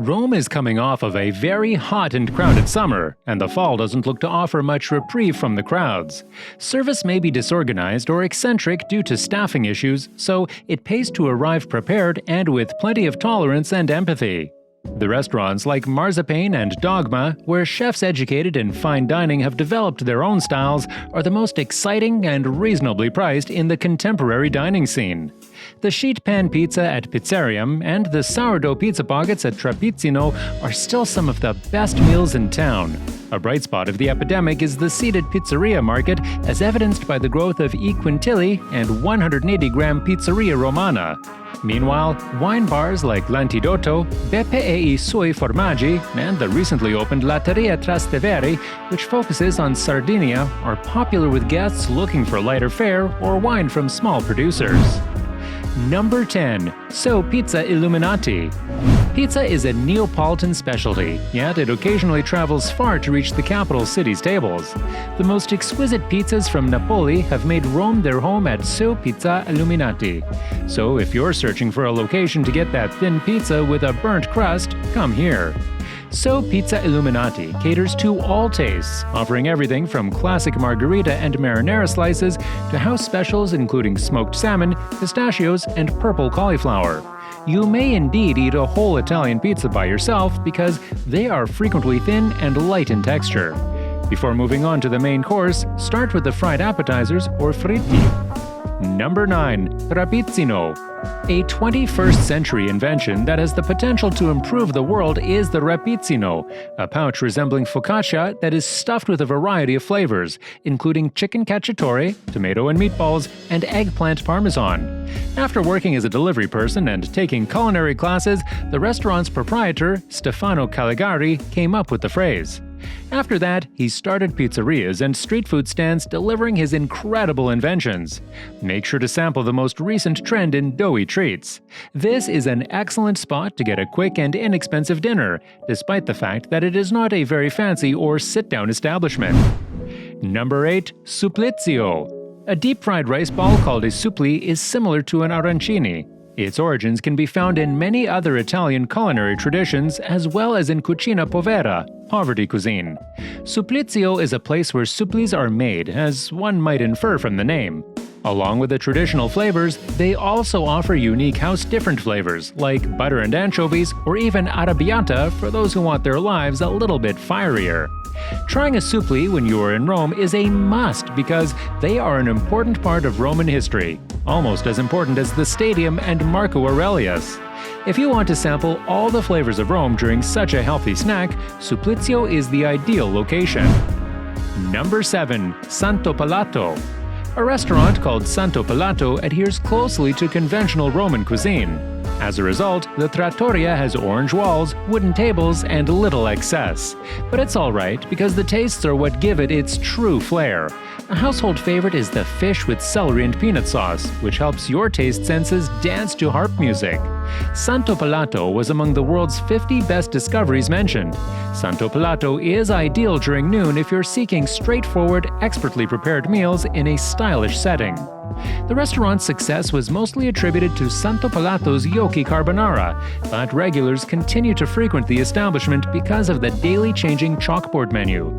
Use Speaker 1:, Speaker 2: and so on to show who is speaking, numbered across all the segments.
Speaker 1: Rome is coming off of a very hot and crowded summer, and the fall doesn't look to offer much reprieve from the crowds. Service may be disorganized or eccentric due to staffing issues, so it pays to arrive prepared and with plenty of tolerance and empathy. The restaurants like Marzipan and Dogma, where chefs educated in fine dining have developed their own styles, are the most exciting and reasonably priced in the contemporary dining scene. The sheet pan pizza at Pizzerium and the sourdough pizza pockets at Trapizino are still some of the best meals in town. A bright spot of the epidemic is the seated pizzeria market, as evidenced by the growth of I Quintilli and 180-gram Pizzeria Romana. Meanwhile, wine bars like L'Antidoto, Beppe e I Suoi Formaggi, and the recently opened Latteria Trastevere, which focuses on Sardinia, are popular with guests looking for lighter fare or wine from small producers. Number 10. So Pizza Illuminati. Pizza is a Neapolitan specialty, yet it occasionally travels far to reach the capital city's tables. The most exquisite pizzas from Napoli have made Rome their home at So Pizza Illuminati. So if you're searching for a location to get that thin pizza with a burnt crust, come here. So Pizza Illuminati caters to all tastes, offering everything from classic margherita and marinara slices to house specials including smoked salmon, pistachios, and purple cauliflower. You may indeed eat a whole Italian pizza by yourself because they are frequently thin and light in texture. Before moving on to the main course, start with the fried appetizers or fritti. Number 9. Trapizino. A 21st century invention that has the potential to improve the world is the Trapizino, a pouch resembling focaccia that is stuffed with a variety of flavors, including chicken cacciatore, tomato and meatballs, and eggplant parmesan. After working as a delivery person and taking culinary classes, the restaurant's proprietor, Stefano Caligari, came up with the phrase. After that, he started pizzerias and street food stands delivering his incredible inventions. Make sure to sample the most recent trend in doughy treats. This is an excellent spot to get a quick and inexpensive dinner, despite the fact that it is not a very fancy or sit-down establishment. Number 8. Supplizio. A deep-fried rice ball called a suppli is similar to an arancini. Its origins can be found in many other Italian culinary traditions as well as in cucina povera, poverty cuisine. Supplizio is a place where supplis are made, as one might infer from the name. Along with the traditional flavors, they also offer unique house-different flavors like butter and anchovies or even arrabbiata for those who want their lives a little bit fierier. Trying a suppli when you are in Rome is a must because they are an important part of Roman history, almost as important as the Stadium and Marco Aurelius. If you want to sample all the flavors of Rome during such a healthy snack, Supplizio is the ideal location. Number 7. Santo Palato. A restaurant called Santo Palato adheres closely to conventional Roman cuisine. As a result, the trattoria has orange walls, wooden tables, and little excess. But it's alright because the tastes are what give it its true flair. A household favorite is the fish with celery and peanut sauce, which helps your taste senses dance to harp music. Santo Palato was among the world's 50 best discoveries mentioned. Santo Palato is ideal during noon if you're seeking straightforward, expertly prepared meals in a stylish setting. The restaurant's success was mostly attributed to Santo Palato's gnocchi carbonara, but regulars continue to frequent the establishment because of the daily changing chalkboard menu.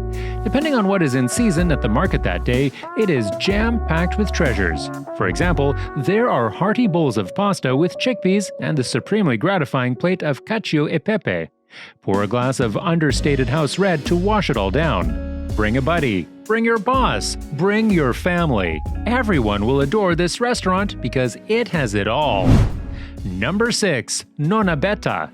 Speaker 1: Depending on what is in season at the market that day, it is jam-packed with treasures. For example, there are hearty bowls of pasta with chickpeas and the supremely gratifying plate of cacio e pepe. Pour a glass of understated house red to wash it all down. Bring a buddy. Bring your boss. Bring your family. Everyone will adore this restaurant because it has it all. Number 6. Nonna Betta.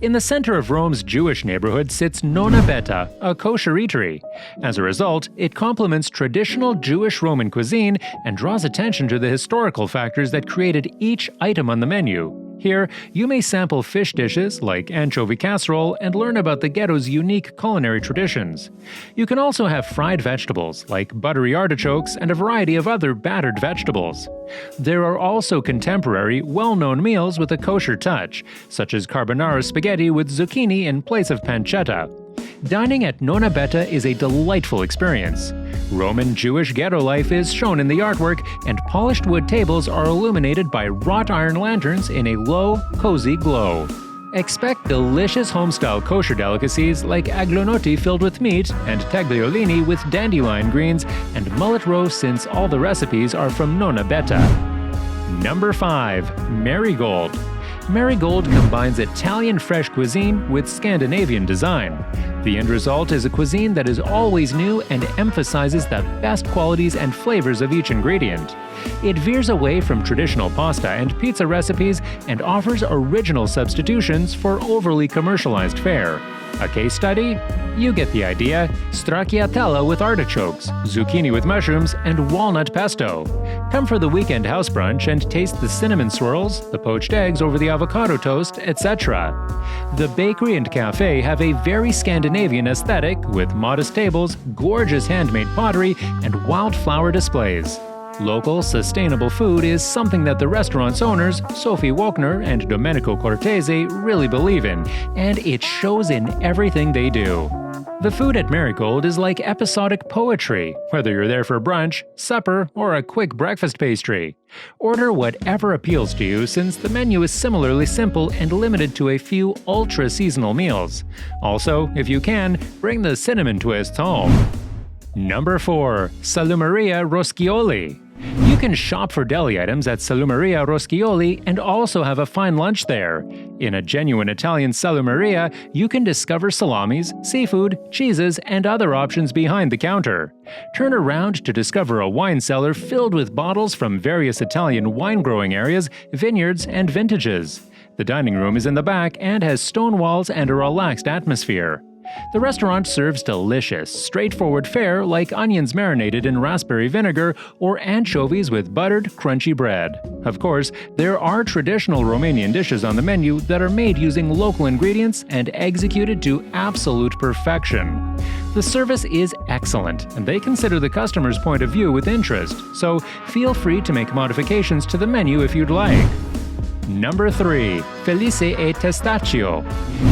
Speaker 1: In the center of Rome's Jewish neighborhood sits Nonna Betta, a kosher eatery. As a result, it complements traditional Jewish Roman cuisine and draws attention to the historical factors that created each item on the menu. Here, you may sample fish dishes like anchovy casserole and learn about the ghetto's unique culinary traditions. You can also have fried vegetables like buttery artichokes and a variety of other battered vegetables. There are also contemporary, well-known meals with a kosher touch, such as carbonara spaghetti with zucchini in place of pancetta. Dining at Nonna Betta is a delightful experience. Roman Jewish ghetto life is shown in the artwork, and polished wood tables are illuminated by wrought iron lanterns in a low, cozy glow. Expect delicious homestyle kosher delicacies like aglonotti filled with meat and tagliolini with dandelion greens and mullet roast, since all the recipes are from Nonna Betta. Number 5. Marigold. Marigold combines Italian fresh cuisine with Scandinavian design. The end result is a cuisine that is always new and emphasizes the best qualities and flavors of each ingredient. It veers away from traditional pasta and pizza recipes and offers original substitutions for overly commercialized fare. A case study? You get the idea. Stracciatella with artichokes, zucchini with mushrooms, and walnut pesto. Come for the weekend house brunch and taste the cinnamon swirls, the poached eggs over the avocado toast, etc. The bakery and cafe have a very Scandinavian aesthetic with modest tables, gorgeous handmade pottery, and wildflower displays. Local, sustainable food is something that the restaurant's owners, Sophie Wokner and Domenico Cortese, really believe in, and it shows in everything they do. The food at Marigold is like episodic poetry, whether you're there for brunch, supper, or a quick breakfast pastry. Order whatever appeals to you, since the menu is similarly simple and limited to a few ultra-seasonal meals. Also, if you can, bring the cinnamon twists home. Number 4. Salumeria Roscioli. You can shop for deli items at Salumeria Roscioli and also have a fine lunch there. In a genuine Italian salumeria, you can discover salamis, seafood, cheeses, and other options behind the counter. Turn around to discover a wine cellar filled with bottles from various Italian wine-growing areas, vineyards, and vintages. The dining room is in the back and has stone walls and a relaxed atmosphere. The restaurant serves delicious, straightforward fare like onions marinated in raspberry vinegar or anchovies with buttered, crunchy bread. Of course, there are traditional Romanian dishes on the menu that are made using local ingredients and executed to absolute perfection. The service is excellent, and they consider the customer's point of view with interest, so feel free to make modifications to the menu if you'd like. Number 3. Felice e Testaccio.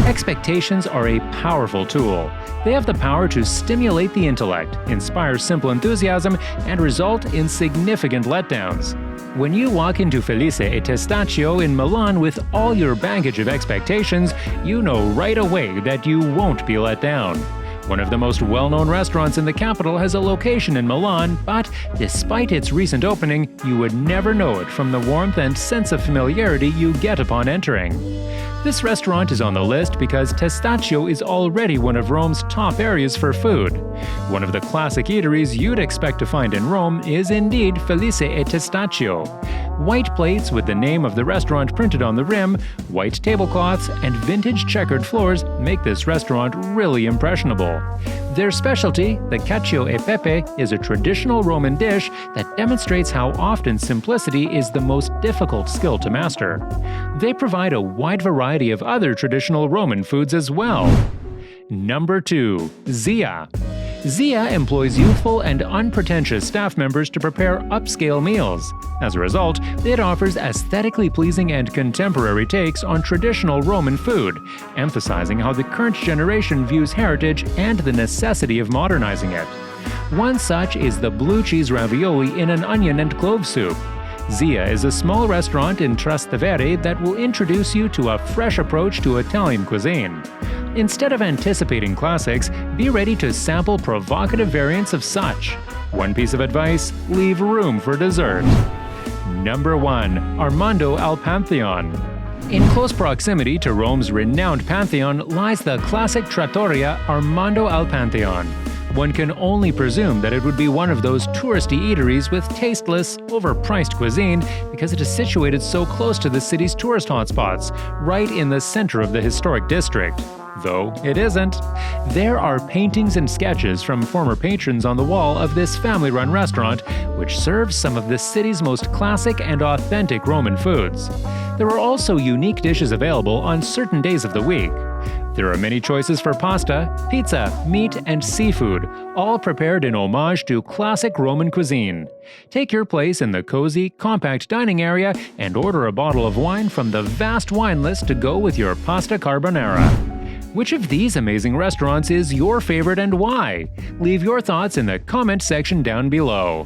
Speaker 1: Expectations are a powerful tool. They have the power to stimulate the intellect, inspire simple enthusiasm, and result in significant letdowns. When you walk into Felice e Testaccio in Milan with all your baggage of expectations, you know right away that you won't be let down. One of the most well-known restaurants in the capital has a location in Milan, but despite its recent opening, you would never know it from the warmth and sense of familiarity you get upon entering. This restaurant is on the list because Testaccio is already one of Rome's top areas for food. One of the classic eateries you'd expect to find in Rome is indeed Felice e Testaccio. White plates with the name of the restaurant printed on the rim, white tablecloths, and vintage checkered floors make this restaurant really impressionable. Their specialty, the cacio e pepe, is a traditional Roman dish that demonstrates how often simplicity is the most difficult skill to master. They provide a wide variety of other traditional Roman foods as well. Number 2. Zia. Zia employs youthful and unpretentious staff members to prepare upscale meals. As a result, it offers aesthetically pleasing and contemporary takes on traditional Roman food, emphasizing how the current generation views heritage and the necessity of modernizing it. One such is the blue cheese ravioli in an onion and clove soup. Zia is a small restaurant in Trastevere that will introduce you to a fresh approach to Italian cuisine. Instead of anticipating classics, be ready to sample provocative variants of such. One piece of advice: leave room for dessert. Number 1. Armando al Pantheon. In close proximity to Rome's renowned Pantheon lies the classic trattoria Armando al Pantheon. One can only presume that it would be one of those touristy eateries with tasteless, overpriced cuisine because it is situated so close to the city's tourist hotspots, right in the center of the historic district. Though it isn't. There are paintings and sketches from former patrons on the wall of this family-run restaurant, which serves some of the city's most classic and authentic Roman foods. There are also unique dishes available on certain days of the week. There are many choices for pasta, pizza, meat, and seafood, all prepared in homage to classic Roman cuisine. Take your place in the cozy, compact dining area and order a bottle of wine from the vast wine list to go with your pasta carbonara. Which of these amazing restaurants is your favorite and why? Leave your thoughts in the comment section down below.